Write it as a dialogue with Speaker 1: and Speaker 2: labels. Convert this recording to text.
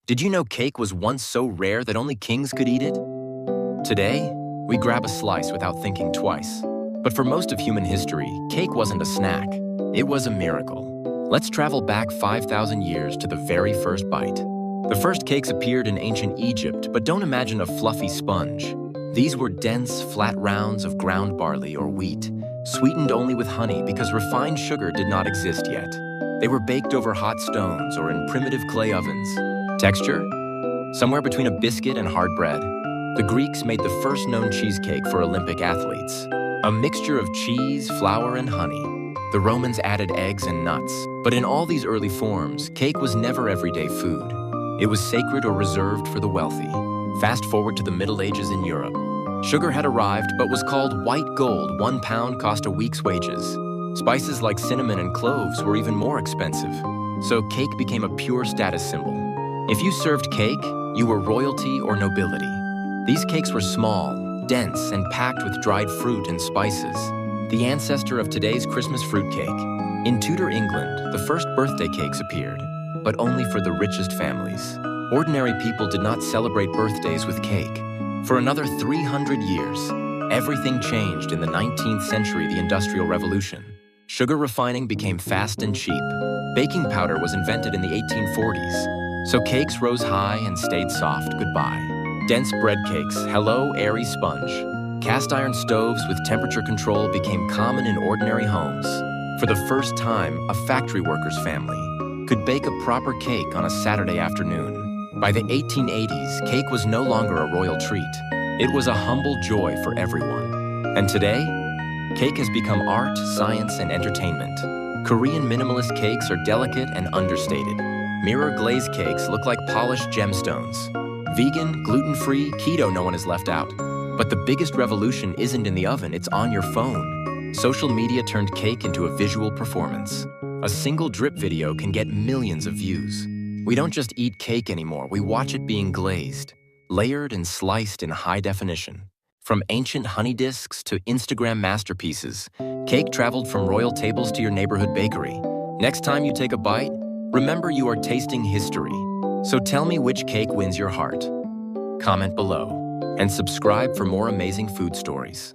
Speaker 1: Did you know cake was once so rare that only kings could eat it? Today, we grab a slice without thinking twice. But for most of human history, cake wasn't a snack. It was a miracle. Let's travel back 5,000 years to the very first bite. The first cakes appeared in ancient Egypt, but don't imagine a fluffy sponge. These were dense, flat rounds of ground barley or wheat, sweetened only with honey because refined sugar did not exist yet. They were baked over hot stones or in primitive clay ovens. Texture? Somewhere between a biscuit and hard bread. The Greeks made the first known cheesecake for Olympic athletes. A mixture of cheese, flour, and honey. The Romans added eggs and nuts. But in all these early forms, cake was never everyday food. It was sacred or reserved for the wealthy. Fast forward to the Middle Ages in Europe. Sugar had arrived but was called white gold. 1 pound cost a week's wages. Spices like cinnamon and cloves were even more expensive. So cake became a pure status symbol. If you served cake, you were royalty or nobility. These cakes were small, dense, and packed with dried fruit and spices, the ancestor of today's Christmas fruitcake. In Tudor England, the first birthday cakes appeared, but only for the richest families. Ordinary people did not celebrate birthdays with cake. For another 300 years, everything changed in the 19th century, the Industrial Revolution. Sugar refining became fast and cheap. Baking powder was invented in the 1840s. So cakes rose high and stayed soft goodbye. Dense bread cakes, hello, airy sponge. Cast iron stoves with temperature control became common in ordinary homes. For the first time, a factory worker's family could bake a proper cake on a Saturday afternoon. By the 1880s, cake was no longer a royal treat. It was a humble joy for everyone. And today, cake has become art, science, and entertainment. Korean minimalist cakes are delicate and understated. Mirror glazed cakes look like polished gemstones. Vegan, gluten-free, keto, no one is left out. But the biggest revolution isn't in the oven, it's on your phone. Social media turned cake into a visual performance. A single drip video can get millions of views. We don't just eat cake anymore, we watch it being glazed, layered and sliced in high definition. From ancient honey discs to Instagram masterpieces, cake traveled from royal tables to your neighborhood bakery. Next time you take a bite, remember you are tasting history. So tell me which cake wins your heart. Comment below and subscribe for more amazing food stories.